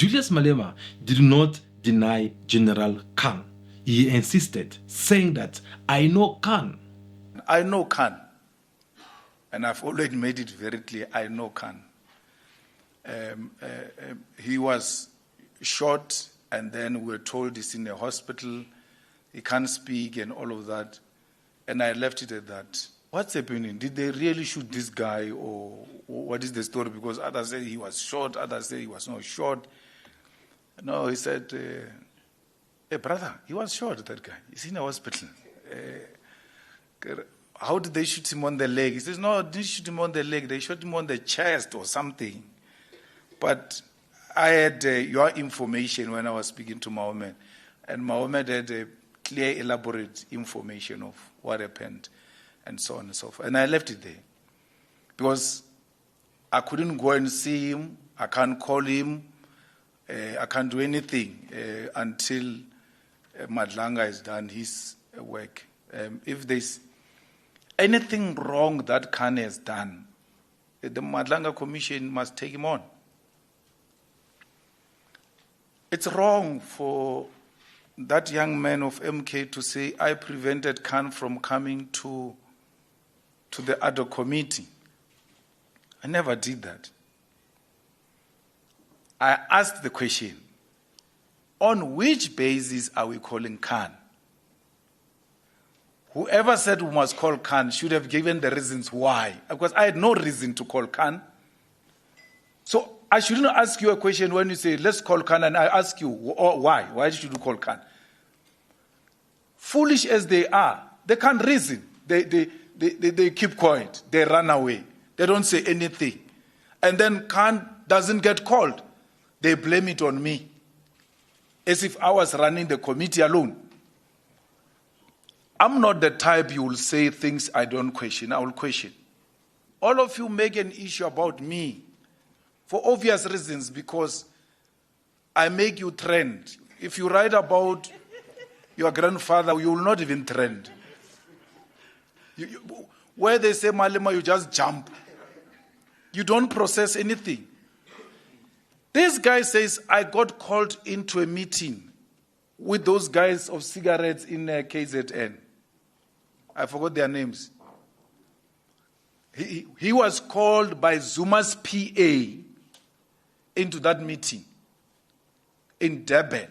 Julius Malema did not deny General Khan. He insisted, saying that, I know Khan. I know Khan. And I've already made it very clear, I know Khan. He was shot, and then we were told he's in a hospital, he can't speak and all of that. And I left it at that. What's happening? Did they really shoot this guy, or what is the story? Because others say he was shot, others say he was not shot. No, he said, hey brother, he was shot, that guy. He's in a hospital. How did they shoot him on the leg? He says, no, they didn't shoot him on the leg. They shot him on the chest or something. But I had your information when I was speaking to Mohammed. And Mohammed had a clear, elaborate information of what happened and so on and so forth. And I left it there. Because I couldn't go and see him. I can't call him. I can't do anything until Madlanga has done his work. If there's anything wrong that Khan has done, the Madlanga Commission must take him on. It's wrong for that young man of MK to say, I prevented Khan from coming to the other committee. I never did that. I asked the question, on which basis are we calling Khan? Whoever said we must call Khan should have given the reasons why. Because I had no reason to call Khan. So I shouldn't ask you a question when you say, let's call Khan, and I ask you, why? Why should you call Khan? Foolish as they are, they can't reason. They keep quiet. They run away. They don't say anything. And then Khan doesn't get called. They blame it on me, as if I was running the committee alone. I'm not the type you will say things I don't question. I will question. All of you make an issue about me for obvious reasons, because I make you trend. If you write about your grandfather, you will not even trend. Where they say Malema, you just jump. You don't process anything. This guy says, I got called into a meeting with those guys of cigarettes in KZN. I forgot their names. He was called by Zuma's PA into that meeting in Durban.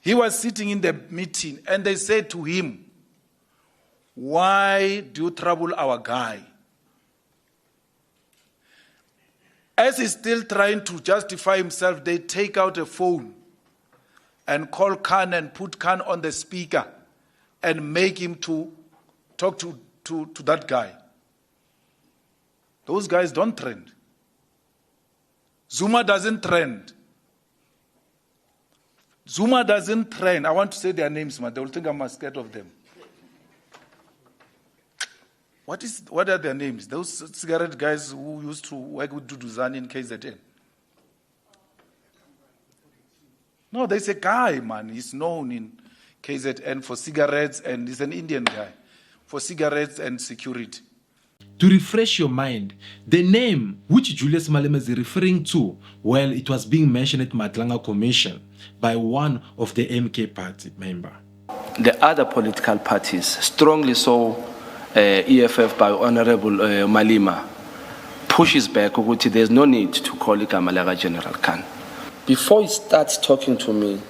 He was sitting in the meeting, and they said to him, why do you trouble our guy? As he's still trying to justify himself, they take out a phone and call Khan and put Khan on the speaker and make him to talk to that guy. Those guys don't trend. Zuma doesn't trend. Zuma doesn't trend. I want to say their names, man. They will think I'm scared of them. What are their names? Those cigarette guys who used to work with Duduzani in KZN. No, there's a guy, man. He's known in KZN for cigarettes, and he's an Indian guy, for cigarettes and security. To refresh your mind, the name which Julius Malema is referring to, well, it was being mentioned at Madlanga Commission by one of the MK party member. The other political parties strongly saw EFF by Honorable Malema pushes back, there's no need to call Ikamalega General Khan. Before he starts talking to me,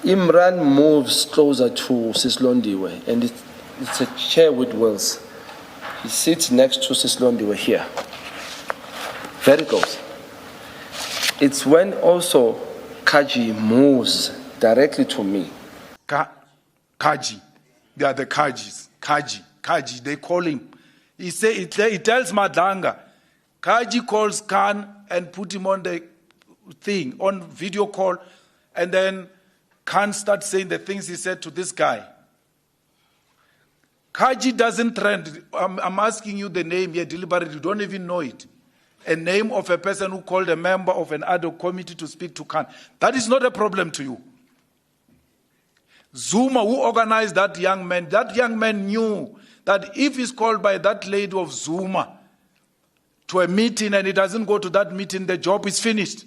Imran moves closer to Sislondiwe, and it's a chair with wheels. He sits next to Sislondiwe here. Very close. It's when also Kaji moves directly to me. Kaji. They are the Kajis. Kaji, they call him. He tells Madlanga, Kaji calls Khan and put him on the thing, on video call, and then Khan starts saying the things he said to this guy. Kaji doesn't trend. I'm asking you the name here deliberately. You don't even know it. A name of a person who called a member of an ad hoc committee to speak to Khan. That is not a problem to you. Zuma, who organized that young man knew that if he's called by that lady of Zuma to a meeting and he doesn't go to that meeting, the job is finished.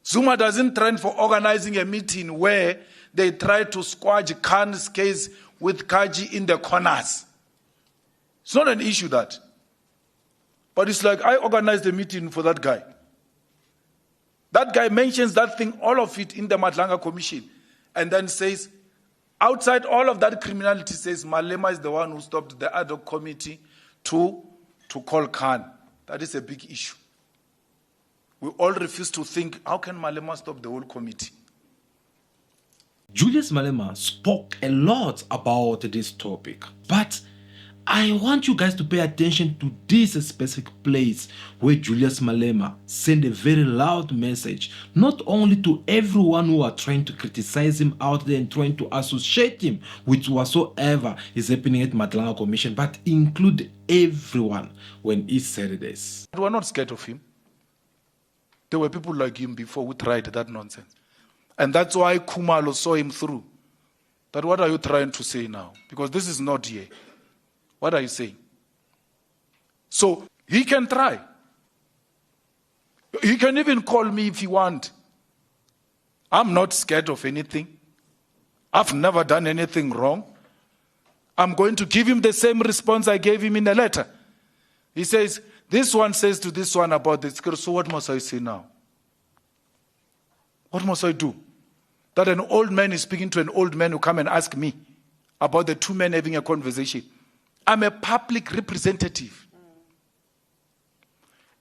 Zuma doesn't trend for organizing a meeting where they try to squash Khan's case with Kaji in the corners. It's not an issue that. But it's like, I organized a meeting for that guy. That guy mentions that thing, all of it in the Madlanga Commission, and then says, outside all of that criminality, says Malema is the one who stopped the ad hoc committee to call Khan. That is a big issue. We all refuse to think, how can Malema stop the whole committee? Julius Malema spoke a lot about this topic, but I want you guys to pay attention to this specific place where Julius Malema sent a very loud message, not only to everyone who are trying to criticize him out there and trying to associate him with whatsoever is happening at Madlanga Commission, but include everyone when he said this. We were not scared of him. There were people like him before who tried that nonsense. And that's why Kumalo saw him through. That what are you trying to say now? Because this is not here. What are you saying? So he can try. He can even call me if he wants. I'm not scared of anything. I've never done anything wrong. I'm going to give him the same response I gave him in a letter. He says, this one says to this one about this. So what must I say now? What must I do? That an old man is speaking to an old man who come and ask me about the two men having a conversation. I'm a public representative.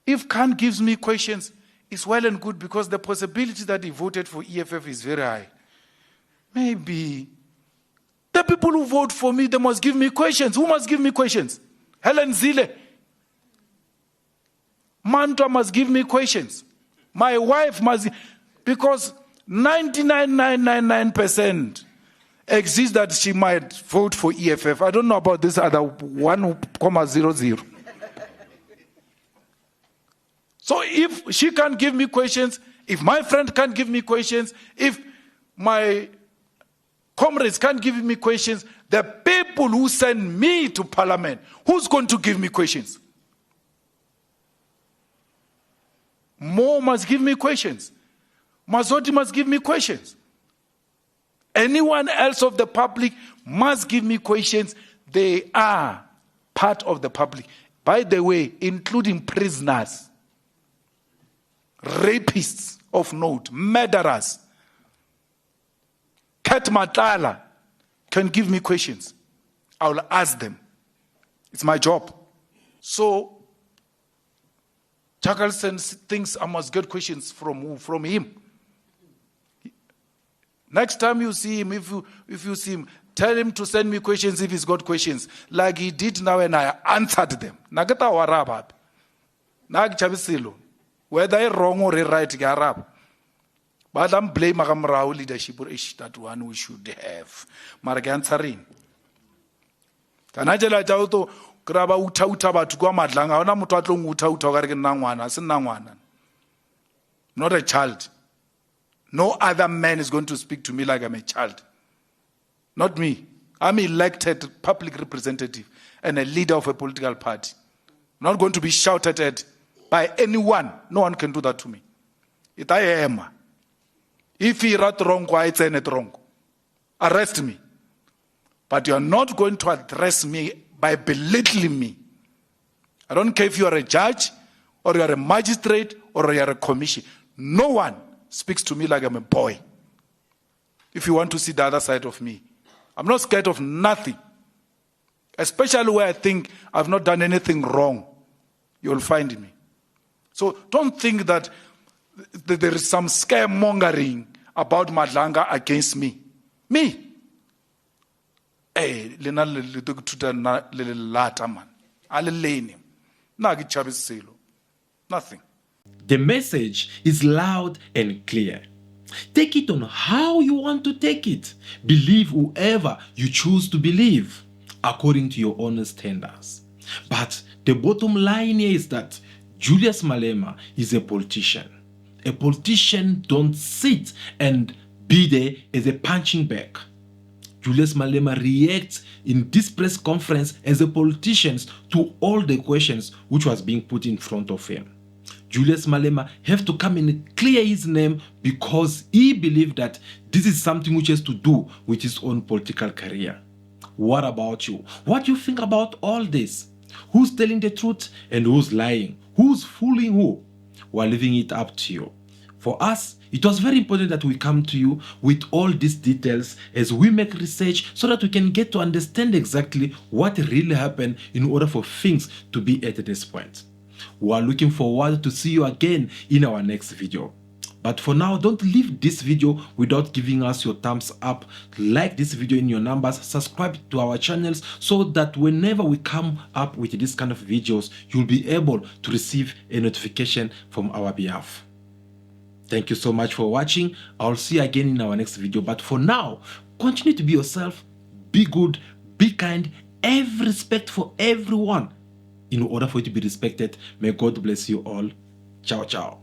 If Khan gives me questions, it's well and good because the possibility that he voted for EFF is very high. Maybe the people who vote for me, they must give me questions. Who must give me questions? Helen Zille. Mantua must give me questions. My wife must, because 99.999% exists that she might vote for EFF. I don't know about this other 1.00. So if she can't give me questions, if my friend can't give me questions, if my comrades can't give me questions, the people who send me to parliament, who's going to give me questions? Mo must give me questions. Mazoti must give me questions. Anyone else of the public must give me questions. They are part of the public. By the way, including prisoners, rapists of note, murderers. Kat Matala can give me questions. I will ask them. It's my job. So, Chackalson thinks I must get questions from who? From him. Next time you see him, if you see him, tell him to send me questions if he's got questions, like he did now and I answered them. Nagata warabab. Nag chabisilo. Whether I wrong or right, garab. But I'm blaming Magamrao leadership or ish that one we should have. Margansarin. Kanajala Jauto, Graba Utauta to go Madlanga, ona Mutatlung Utauta Nangwana, Nangwana. Not a child. No other man is going to speak to me like I'm a child. Not me. I'm elected public representative and a leader of a political party. I'm not going to be shouted at by anyone. No one can do that to me. It I am. If he wrote wrong, why it's it wrong? Arrest me. But you're not going to address me by belittling me. I don't care if you are a judge or you are a magistrate or you are a commission. No one speaks to me like I'm a boy. If you want to see the other side of me, I'm not scared of nothing. Especially where I think I've not done anything wrong, you'll find me. So don't think that there is some scaremongering about Madlanga against me. Me. Hey, lena le tuta na le lata man. Ale leni. Nagi chabisilo. Nothing. The message is loud and clear. Take it on how you want to take it. Believe whoever you choose to believe, according to your own standards. But the bottom line here is that Julius Malema is a politician. A politician don't sit and be there as a punching bag. Julius Malema reacts in this press conference as a politician to all the questions which was being put in front of him. Julius Malema have to come and clear his name because he believed that this is something which has to do with his own political career. What about you? What do you think about all this? Who's telling the truth and who's lying? Who's fooling who? We're leaving it up to you. For us, it was very important that we come to you with all these details as we make research so that we can get to understand exactly what really happened in order for things to be at this point. We are looking forward to see you again in our next video. But for now, don't leave this video without giving us your thumbs up. Like this video in your numbers, subscribe to our channels so that whenever we come up with this kind of videos, you'll be able to receive a notification from our behalf. Thank you so much for watching. I'll see you again in our next video. But for now, continue to be yourself, be good, be kind, have respect for everyone. In order for you to be respected, may God bless you all. Ciao, ciao.